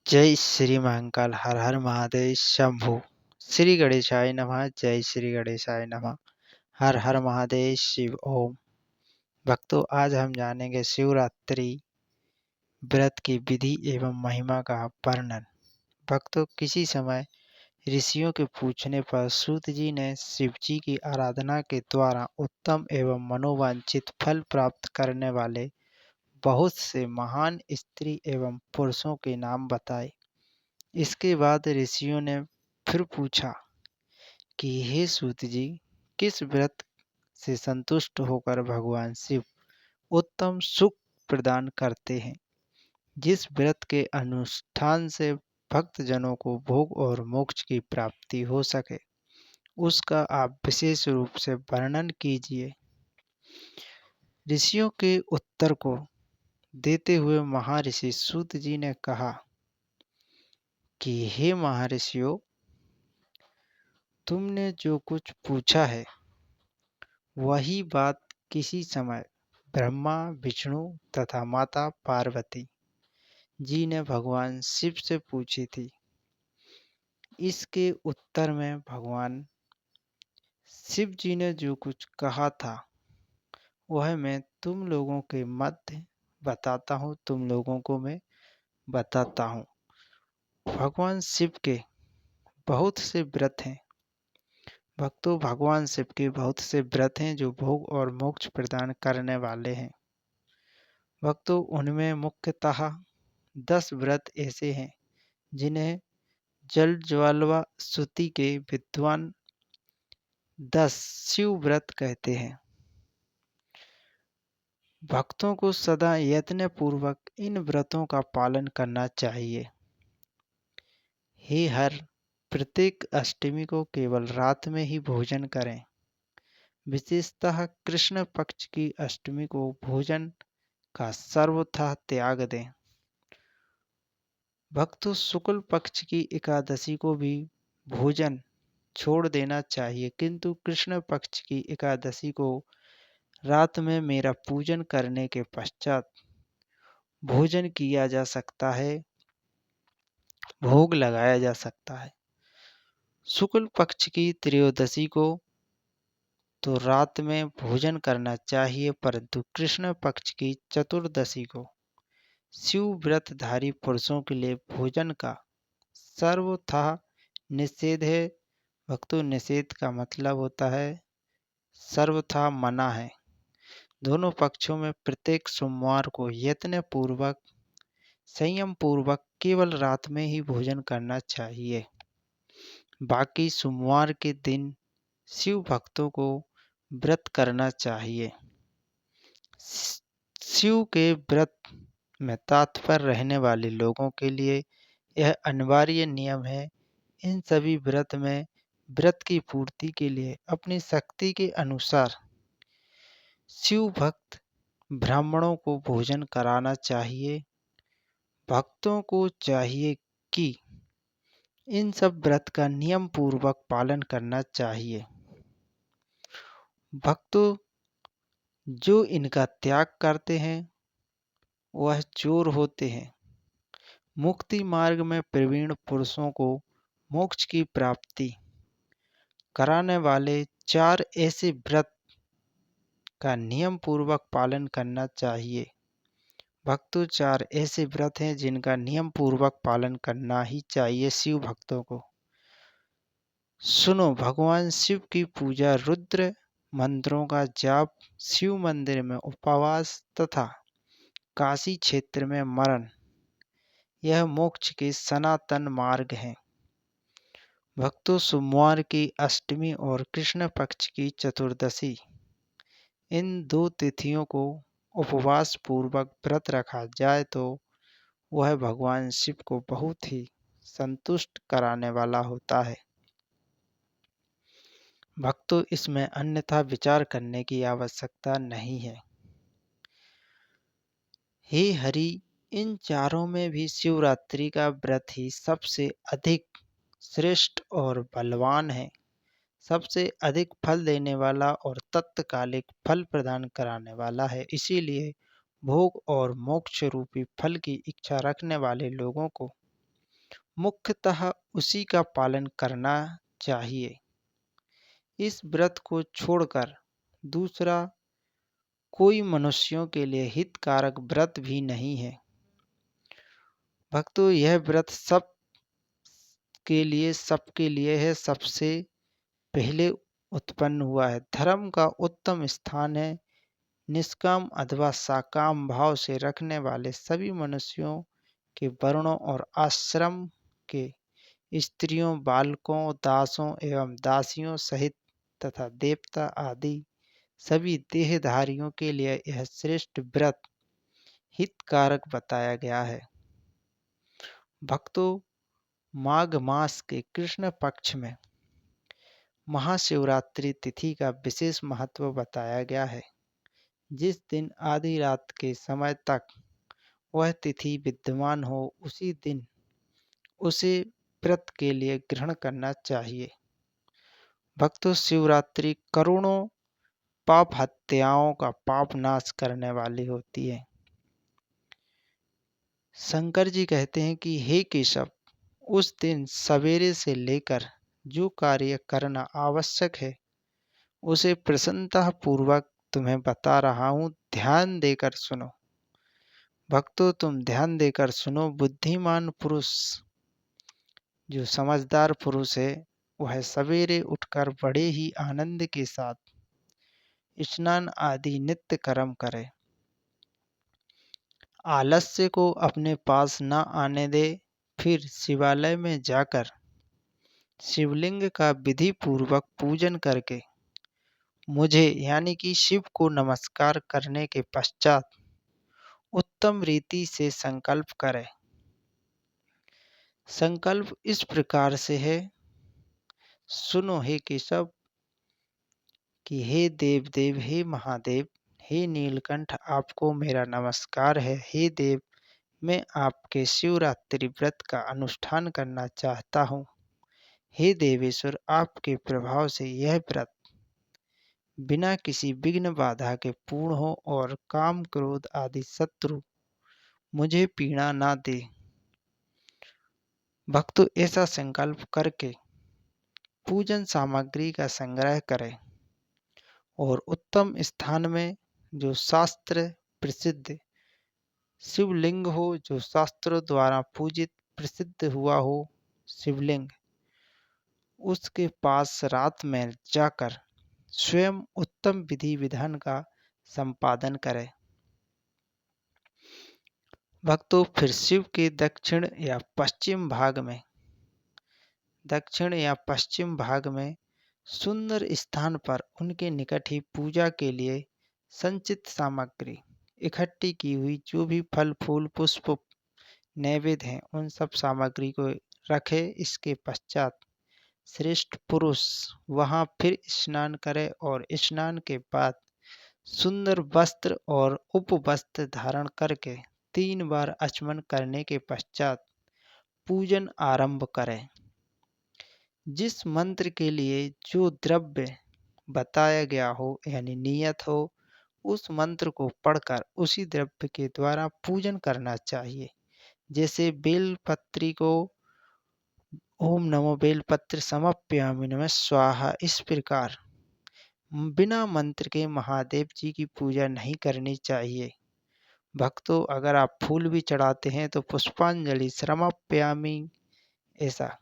जय श्री महाकाल हर हर महादेव शंभु। श्री गणेशाय नमः। जय श्री गणेशाय नमः। हर हर महादेव शिव ओम। भक्तों, आज हम जानेंगे शिवरात्रि व्रत की विधि एवं महिमा का वर्णन। भक्तों, किसी समय ऋषियों के पूछने पर सूत जी ने शिव जी की आराधना के द्वारा उत्तम एवं मनोवांछित फल प्राप्त करने वाले बहुत से महान स्त्री एवं पुरुषों के नाम बताए। इसके बाद ऋषियों ने फिर पूछा कि हे सूत जी, किस व्रत से संतुष्ट होकर भगवान शिव उत्तम सुख प्रदान करते हैं, जिस व्रत के अनुष्ठान से भक्त जनों को भोग और मोक्ष की प्राप्ति हो सके, उसका आप विशेष रूप से वर्णन कीजिए। ऋषियों के उत्तर को देते हुए महर्षि सूत जी ने कहा कि हे महर्षियों, तुमने जो कुछ पूछा है वही बात किसी समय ब्रह्मा, विष्णु तथा माता पार्वती जी ने भगवान शिव से पूछी थी। इसके उत्तर में भगवान शिव जी ने जो कुछ कहा था वह मैं तुम लोगों के मध्य बताता हूँ, तुम लोगों को मैं बताता हूँ। भगवान शिव के बहुत से व्रत हैं। भक्तों, भगवान शिव के बहुत से व्रत हैं जो भोग और मोक्ष प्रदान करने वाले हैं। भक्तों, उनमें मुख्यतः 10 व्रत ऐसे हैं जिन्हें जल ज्वालवा श्रुति के विद्वान 10 शिव व्रत कहते हैं। भक्तों को सदा यत्न पूर्वक इन व्रतों का पालन करना चाहिए। हे हर प्रत्येक अष्टमी को केवल रात में ही भोजन करें। विशेषतः कृष्ण पक्ष की अष्टमी को भोजन का सर्वथा त्याग दें। भक्तों, शुक्ल पक्ष की एकादशी को भी भोजन छोड़ देना चाहिए, किंतु कृष्ण पक्ष की एकादशी को रात में मेरा पूजन करने के पश्चात भोजन किया जा सकता है, भोग लगाया जा सकता है। शुक्ल पक्ष की त्रयोदशी को तो रात में भोजन करना चाहिए, परंतु कृष्ण पक्ष की चतुर्दशी को शिव व्रतधारी पुरुषों के लिए भोजन का सर्वथा निषेध है। भक्तों, निषेध का मतलब होता है सर्वथा मना है। दोनों पक्षों में प्रत्येक सोमवार को यत्न पूर्वक संयम पूर्वक केवल रात में ही भोजन करना चाहिए। बाकी सोमवार के दिन शिव भक्तों को व्रत करना चाहिए। शिव के व्रत में तत्पर रहने वाले लोगों के लिए यह अनिवार्य नियम है। इन सभी व्रत में व्रत की पूर्ति के लिए अपनी शक्ति के अनुसार शिव भक्त ब्राह्मणों को भोजन कराना चाहिए। भक्तों को चाहिए कि इन सब व्रत का नियम पूर्वक पालन करना चाहिए। भक्तों, जो इनका त्याग करते हैं वह चोर होते हैं। मुक्ति मार्ग में प्रवीण पुरुषों को मोक्ष की प्राप्ति कराने वाले 4 ऐसे व्रत का नियम पूर्वक पालन करना चाहिए। भक्तों, 4 ऐसे व्रत हैं जिनका नियम पूर्वक पालन करना ही चाहिए शिव भक्तों को। सुनो, भगवान शिव की पूजा, रुद्र मंत्रों का जाप, शिव मंदिर में उपवास तथा काशी क्षेत्र में मरण, यह मोक्ष के सनातन मार्ग हैं। भक्तों, सोमवार की अष्टमी और कृष्ण पक्ष की चतुर्दशी, इन 2 तिथियों को उपवास पूर्वक व्रत रखा जाए तो वह भगवान शिव को बहुत ही संतुष्ट कराने वाला होता है। भक्तों, इसमें अन्यथा विचार करने की आवश्यकता नहीं है। हे हरि, इन चारों में भी शिवरात्रि का व्रत ही सबसे अधिक श्रेष्ठ और बलवान है, सबसे अधिक फल देने वाला और तत्कालिक फल प्रदान कराने वाला है। इसीलिए भोग और मोक्ष रूपी फल की इच्छा रखने वाले लोगों को मुख्यतः उसी का पालन करना चाहिए। इस व्रत को छोड़कर दूसरा कोई मनुष्यों के लिए हितकारक व्रत भी नहीं है। भक्तों, यह व्रत सबके लिए है, सबसे पहले उत्पन्न हुआ है। धर्म का उत्तम स्थान है। निष्काम अथवा सकाम भाव से रखने वाले सभी मनुष्यों के वर्णों और आश्रम के स्त्रियों, बालकों, दासों एवं दासियों सहित तथा देवता आदि सभी देहधारियों के लिए यह श्रेष्ठ व्रत हितकारक बताया गया है। भक्तों, माघ मास के कृष्ण पक्ष में महाशिवरात्रि तिथि का विशेष महत्व बताया गया है। जिस दिन आधी रात के समय तक वह तिथि विद्यमान हो, उसी दिन उसे व्रत के लिए ग्रहण करना चाहिए। भक्तों, शिवरात्रि करोड़ों पाप हत्याओं का पाप नाश करने वाली होती है। शंकर जी कहते हैं कि हे केशव, उस दिन सवेरे से लेकर जो कार्य करना आवश्यक है उसे प्रसन्नता पूर्वक तुम्हें बता रहा हूँ, ध्यान देकर सुनो। भक्तों, तुम ध्यान देकर सुनो। बुद्धिमान पुरुष, जो समझदार पुरुष है, वह सवेरे उठकर बड़े ही आनंद के साथ स्नान आदि नित्य कर्म करे। आलस्य को अपने पास न आने दे। फिर शिवालय में जाकर शिवलिंग का विधि पूर्वक पूजन करके मुझे यानी कि शिव को नमस्कार करने के पश्चात उत्तम रीति से संकल्प करें। संकल्प इस प्रकार से है, सुनो हे केशव, कि हे देव देव, हे महादेव, हे नीलकंठ, आपको मेरा नमस्कार है। हे देव, मैं आपके शिवरात्रि व्रत का अनुष्ठान करना चाहता हूँ। हे देवेश्वर, आपके प्रभाव से यह व्रत बिना किसी विघ्न बाधा के पूर्ण हो और काम क्रोध आदि शत्रु मुझे पीड़ा ना दे। भक्तों, ऐसा संकल्प करके पूजन सामग्री का संग्रह करें और उत्तम स्थान में जो शास्त्र प्रसिद्ध शिवलिंग हो, जो शास्त्रों द्वारा पूजित प्रसिद्ध हुआ हो शिवलिंग, उसके पास रात में जाकर स्वयं उत्तम विधि विधान का संपादन करें। भक्तों, फिर शिव के दक्षिण या पश्चिम भाग में सुंदर स्थान पर उनके निकट ही पूजा के लिए संचित सामग्री इकट्ठी की हुई जो भी फल फूल पुष्प नैवेद्य हैं, उन सब सामग्री को रखे। इसके पश्चात श्रेष्ठ पुरुष वहां फिर स्नान करे और स्नान के बाद सुंदर वस्त्र और उपवस्त्र धारण करके 3 बार आचमन करने के पश्चात पूजन आरंभ करें। जिस मंत्र के लिए जो द्रव्य बताया गया हो यानी नियत हो, उस मंत्र को पढ़कर उसी द्रव्य के द्वारा पूजन करना चाहिए। जैसे बेलपत्री को ओम नमो बेलपत्र समर्पयामि नमः स्वाहा, इस प्रकार बिना मंत्र के महादेव जी की पूजा नहीं करनी चाहिए। भक्तों, अगर आप फूल भी चढ़ाते हैं तो पुष्पांजलि समर्पयामि ऐसा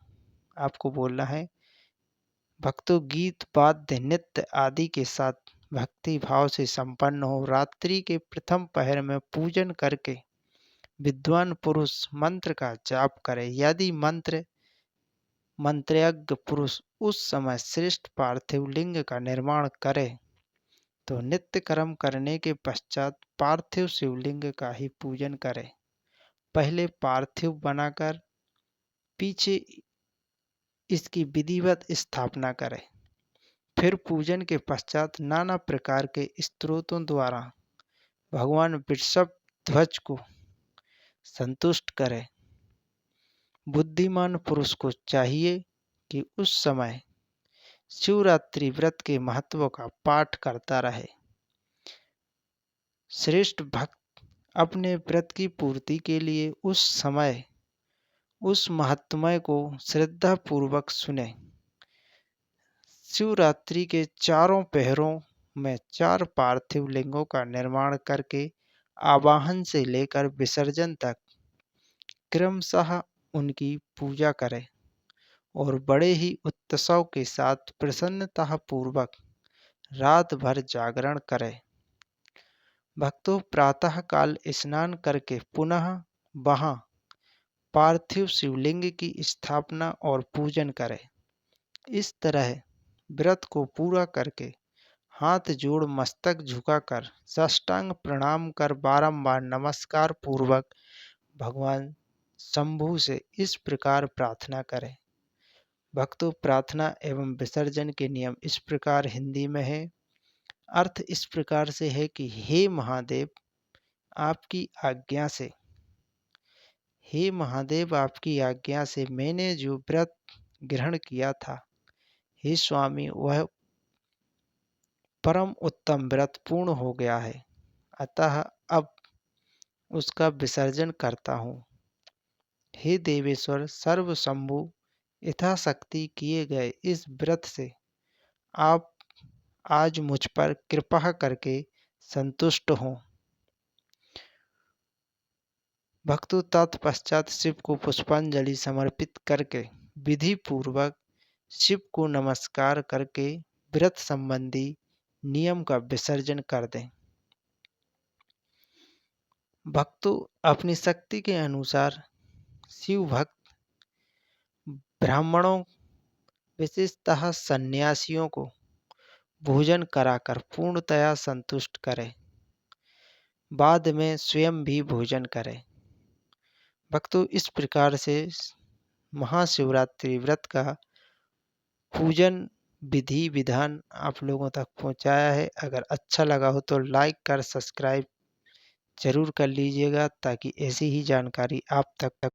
आपको बोलना है। भक्तों, गीत वाद्य नृत्य आदि के साथ भक्ति भाव से संपन्न हो। रात्रि के प्रथम पहर में पूजन करके विद्वान पुरुष मंत्र का जाप करे। यदि मंत्रज्ञ पुरुष उस समय श्रेष्ठ पार्थिव लिंग का निर्माण करे तो नित्य कर्म करने के पश्चात पार्थिव शिवलिंग का ही पूजन करे। पहले पार्थिव बनाकर पीछे इसकी विधिवत स्थापना करें। फिर पूजन के पश्चात नाना प्रकार के स्तोत्रों द्वारा भगवान वृषभ ध्वज को संतुष्ट करें। बुद्धिमान पुरुष को चाहिए कि उस समय शिवरात्रि व्रत के महत्व का पाठ करता रहे। श्रेष्ठ भक्त अपने व्रत की पूर्ति के लिए उस समय उस महात्म्य को श्रद्धा पूर्वक सुने। शिवरात्रि के चारों पहरों में 4 पार्थिव लिंगों का निर्माण करके आवाहन से लेकर विसर्जन तक क्रमशः उनकी पूजा करें और बड़े ही उत्सव के साथ प्रसन्नता पूर्वक रात भर जागरण करें। भक्तों, प्रातः काल स्नान करके पुनः वहां पार्थिव शिवलिंग की स्थापना और पूजन करें। इस तरह व्रत को पूरा करके हाथ जोड़ मस्तक झुकाकर साष्टांग प्रणाम कर बारंबार नमस्कार पूर्वक भगवान शंभु से इस प्रकार प्रार्थना करें। भक्तों, प्रार्थना एवं विसर्जन के नियम इस प्रकार हिंदी में है। अर्थ इस प्रकार से है कि हे महादेव, आपकी आज्ञा से, हे महादेव, आपकी आज्ञा से मैंने जो व्रत ग्रहण किया था, हे स्वामी, वह परम उत्तम व्रत पूर्ण हो गया है। अतः अब उसका विसर्जन करता हूँ। हे देवेश्वर सर्वशंभु, यथाशक्ति किए गए इस व्रत से आप आज मुझ पर कृपा करके संतुष्ट हों। भक्तों, तत्पश्चात शिव को पुष्पांजलि समर्पित करके विधि पूर्वक शिव को नमस्कार करके व्रत संबंधी नियम का विसर्जन कर दें। भक्तों, अपनी शक्ति के अनुसार शिव भक्त ब्राह्मणों, विशेषतः सन्यासियों को भोजन कराकर पूर्णतया संतुष्ट करें। बाद में स्वयं भी भोजन करें। भक्तों, इस प्रकार से महाशिवरात्रि व्रत का पूजन विधि विधान आप लोगों तक पहुंचाया है। अगर अच्छा लगा हो तो लाइक कर सब्सक्राइब जरूर कर लीजिएगा, ताकि ऐसी ही जानकारी आप तक